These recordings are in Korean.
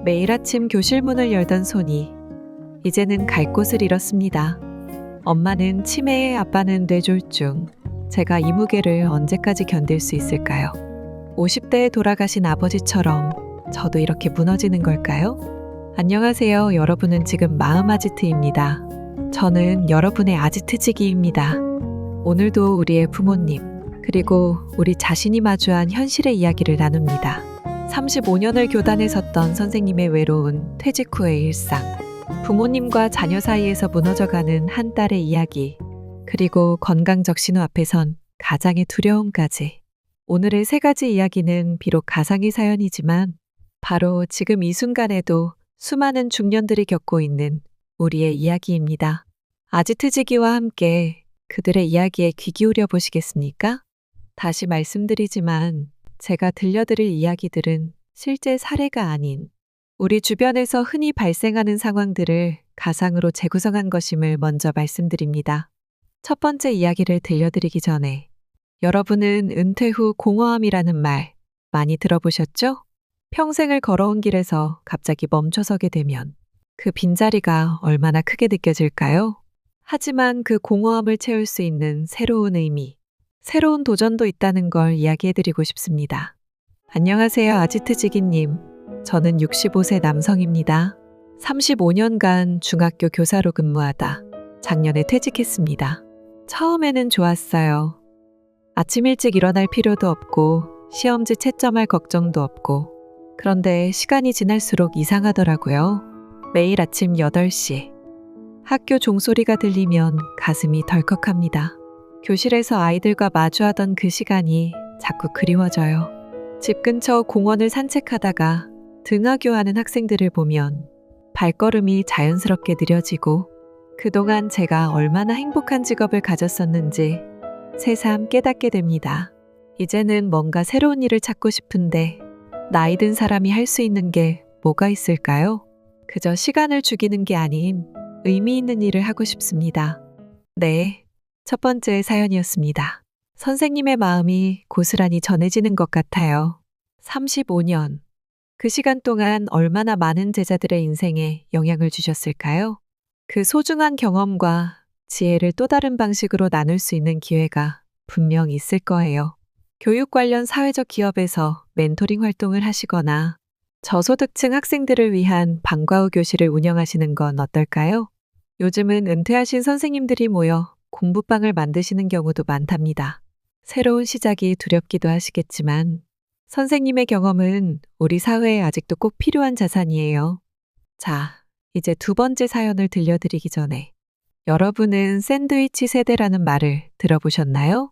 매일 아침 교실 문을 열던 손이 이제는 갈 곳을 잃었습니다. 엄마는 치매에 아빠는 뇌졸중. 제가 이 무게를 언제까지 견딜 수 있을까요? 50대에 돌아가신 아버지처럼 저도 이렇게 무너지는 걸까요? 안녕하세요. 여러분은 지금 마음 아지트입니다. 저는 여러분의 아지트지기입니다. 오늘도 우리의 부모님, 그리고 우리 자신이 마주한 현실의 이야기를 나눕니다. 35년을 교단에 섰던 선생님의 외로운 퇴직 후의 일상, 부모님과 자녀 사이에서 무너져가는 한 딸의 이야기, 그리고 건강적 신호 앞에 선 가장의 두려움까지. 오늘의 세 가지 이야기는 비록 가상의 사연이지만 바로 지금 이 순간에도 수많은 중년들이 겪고 있는 우리의 이야기입니다. 아지트지기와 함께 그들의 이야기에 귀 기울여 보시겠습니까? 다시 말씀드리지만 제가 들려드릴 이야기들은 실제 사례가 아닌 우리 주변에서 흔히 발생하는 상황들을 가상으로 재구성한 것임을 먼저 말씀드립니다. 첫 번째 이야기를 들려드리기 전에 여러분은 은퇴 후 공허함이라는 말 많이 들어보셨죠? 평생을 걸어온 길에서 갑자기 멈춰서게 되면 그 빈자리가 얼마나 크게 느껴질까요? 하지만 그 공허함을 채울 수 있는 새로운 의미, 새로운 도전도 있다는 걸 이야기해드리고 싶습니다. 안녕하세요, 아지트지기님. 저는 65세 남성입니다. 35년간 중학교 교사로 근무하다 작년에 퇴직했습니다. 처음에는 좋았어요. 아침 일찍 일어날 필요도 없고 시험지 채점할 걱정도 없고, 그런데 시간이 지날수록 이상하더라고요. 매일 아침 8시 학교 종소리가 들리면 가슴이 덜컥합니다. 교실에서 아이들과 마주하던 그 시간이 자꾸 그리워져요. 집 근처 공원을 산책하다가 등하교하는 학생들을 보면 발걸음이 자연스럽게 느려지고 그동안 제가 얼마나 행복한 직업을 가졌었는지 새삼 깨닫게 됩니다. 이제는 뭔가 새로운 일을 찾고 싶은데 나이 든 사람이 할 수 있는 게 뭐가 있을까요? 그저 시간을 죽이는 게 아닌 의미 있는 일을 하고 싶습니다. 네, 첫 번째 사연이었습니다. 선생님의 마음이 고스란히 전해지는 것 같아요. 35년. 그 시간 동안 얼마나 많은 제자들의 인생에 영향을 주셨을까요? 그 소중한 경험과 지혜를 또 다른 방식으로 나눌 수 있는 기회가 분명 있을 거예요. 교육 관련 사회적 기업에서 멘토링 활동을 하시거나 저소득층 학생들을 위한 방과 후 교실을 운영하시는 건 어떨까요? 요즘은 은퇴하신 선생님들이 모여 공부방을 만드시는 경우도 많답니다. 새로운 시작이 두렵기도 하시겠지만 선생님의 경험은 우리 사회에 아직도 꼭 필요한 자산이에요. 자, 이제 두 번째 사연을 들려드리기 전에 여러분은 샌드위치 세대라는 말을 들어보셨나요?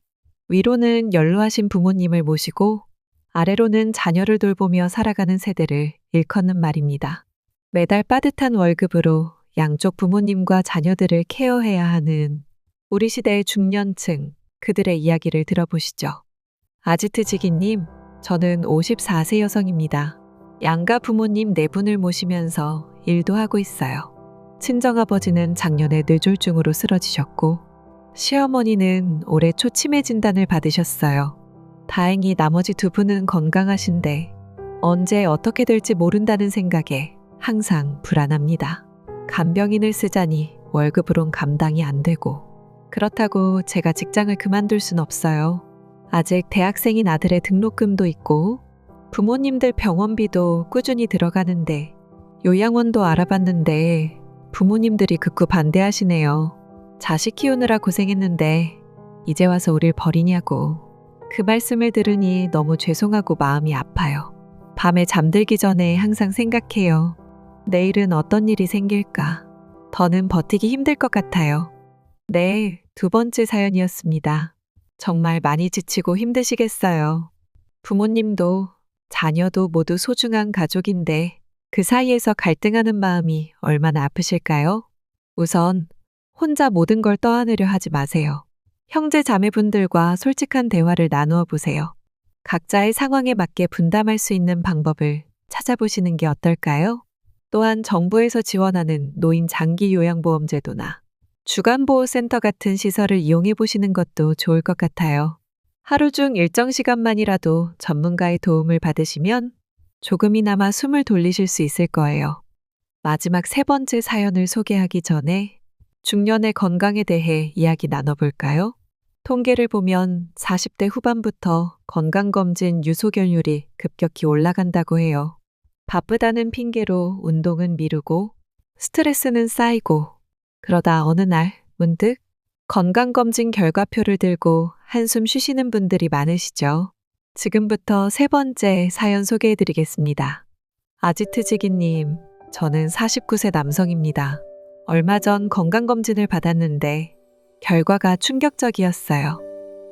위로는 연로하신 부모님을 모시고 아래로는 자녀를 돌보며 살아가는 세대를 일컫는 말입니다. 매달 빠듯한 월급으로 양쪽 부모님과 자녀들을 케어해야 하는 우리 시대의 중년층, 그들의 이야기를 들어보시죠. 아지트지기님, 저는 54세 여성입니다. 양가 부모님 4분을 모시면서 일도 하고 있어요. 친정아버지는 작년에 뇌졸중으로 쓰러지셨고 시어머니는 올해 초 치매 진단을 받으셨어요. 다행히 나머지 2분은 건강하신데 언제 어떻게 될지 모른다는 생각에 항상 불안합니다. 간병인을 쓰자니 월급으론 감당이 안 되고, 그렇다고 제가 직장을 그만둘 순 없어요. 아직 대학생인 아들의 등록금도 있고 부모님들 병원비도 꾸준히 들어가는데 요양원도 알아봤는데 부모님들이 극구 반대하시네요. 자식 키우느라 고생했는데 이제 와서 우릴 버리냐고. 그 말씀을 들으니 너무 죄송하고 마음이 아파요. 밤에 잠들기 전에 항상 생각해요. 내일은 어떤 일이 생길까? 더는 버티기 힘들 것 같아요. 네, 두 번째 사연이었습니다. 정말 많이 지치고 힘드시겠어요. 부모님도 자녀도 모두 소중한 가족인데 그 사이에서 갈등하는 마음이 얼마나 아프실까요? 우선 혼자 모든 걸 떠안으려 하지 마세요. 형제 자매분들과 솔직한 대화를 나누어 보세요. 각자의 상황에 맞게 분담할 수 있는 방법을 찾아보시는 게 어떨까요? 또한 정부에서 지원하는 노인 장기 요양보험 제도나 주간보호센터 같은 시설을 이용해 보시는 것도 좋을 것 같아요. 하루 중 일정 시간만이라도 전문가의 도움을 받으시면 조금이나마 숨을 돌리실 수 있을 거예요. 마지막 세 번째 사연을 소개하기 전에 중년의 건강에 대해 이야기 나눠볼까요? 통계를 보면 40대 후반부터 건강검진 유소결률이 급격히 올라간다고 해요. 바쁘다는 핑계로 운동은 미루고 스트레스는 쌓이고 그러다 어느 날 문득 건강검진 결과표를 들고 한숨 쉬시는 분들이 많으시죠? 지금부터 세 번째 사연 소개해드리겠습니다. 아지트지기님, 저는 49세 남성입니다. 얼마 전 건강검진을 받았는데 결과가 충격적이었어요.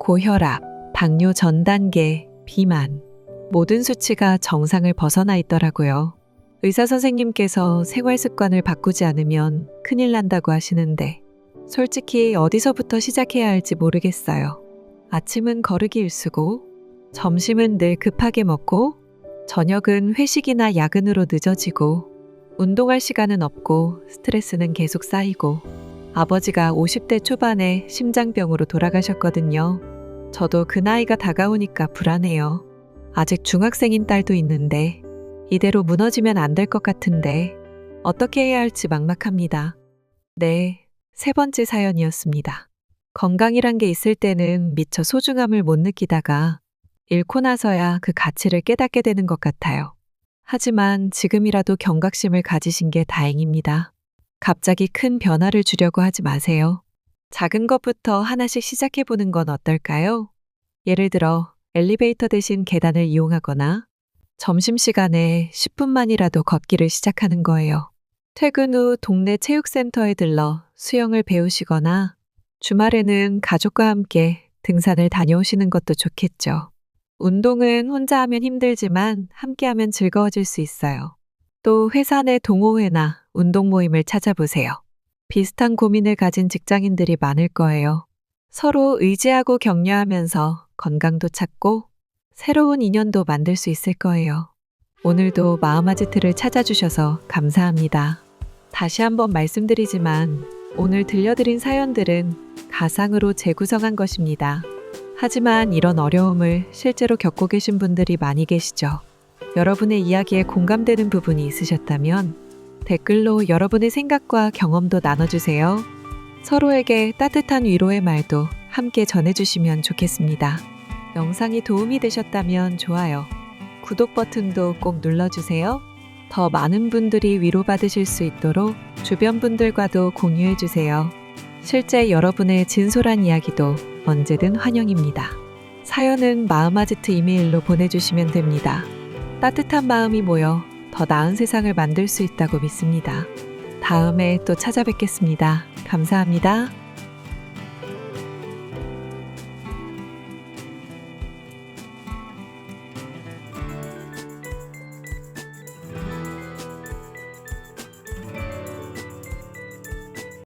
고혈압, 당뇨 전 단계, 비만, 모든 수치가 정상을 벗어나 있더라고요. 의사 선생님께서 생활 습관을 바꾸지 않으면 큰일 난다고 하시는데 솔직히 어디서부터 시작해야 할지 모르겠어요. 아침은 거르기 일쑤고 점심은 늘 급하게 먹고 저녁은 회식이나 야근으로 늦어지고 운동할 시간은 없고 스트레스는 계속 쌓이고 아버지가 50대 초반에 심장병으로 돌아가셨거든요. 저도 그 나이가 다가오니까 불안해요. 아직 중학생인 딸도 있는데 이대로 무너지면 안 될 것 같은데 어떻게 해야 할지 막막합니다. 네, 세 번째 사연이었습니다. 건강이란 게 있을 때는 미처 소중함을 못 느끼다가 잃고 나서야 그 가치를 깨닫게 되는 것 같아요. 하지만 지금이라도 경각심을 가지신 게 다행입니다. 갑자기 큰 변화를 주려고 하지 마세요. 작은 것부터 하나씩 시작해보는 건 어떨까요? 예를 들어 엘리베이터 대신 계단을 이용하거나 점심시간에 10분만이라도 걷기를 시작하는 거예요. 퇴근 후 동네 체육센터에 들러 수영을 배우시거나 주말에는 가족과 함께 등산을 다녀오시는 것도 좋겠죠. 운동은 혼자 하면 힘들지만 함께 하면 즐거워질 수 있어요. 또 회사 내 동호회나 운동 모임을 찾아보세요. 비슷한 고민을 가진 직장인들이 많을 거예요. 서로 의지하고 격려하면서 건강도 찾고 새로운 인연도 만들 수 있을 거예요. 오늘도 마음아지트를 찾아주셔서 감사합니다. 다시 한번 말씀드리지만 오늘 들려드린 사연들은 가상으로 재구성한 것입니다. 하지만 이런 어려움을 실제로 겪고 계신 분들이 많이 계시죠. 여러분의 이야기에 공감되는 부분이 있으셨다면 댓글로 여러분의 생각과 경험도 나눠주세요. 서로에게 따뜻한 위로의 말도 함께 전해주시면 좋겠습니다. 영상이 도움이 되셨다면 좋아요, 구독 버튼도 꼭 눌러주세요. 더 많은 분들이 위로받으실 수 있도록 주변 분들과도 공유해주세요. 실제 여러분의 진솔한 이야기도 언제든 환영입니다. 사연은 마음아지트 이메일로 보내주시면 됩니다. 따뜻한 마음이 모여 더 나은 세상을 만들 수 있다고 믿습니다. 다음에 또 찾아뵙겠습니다. 감사합니다.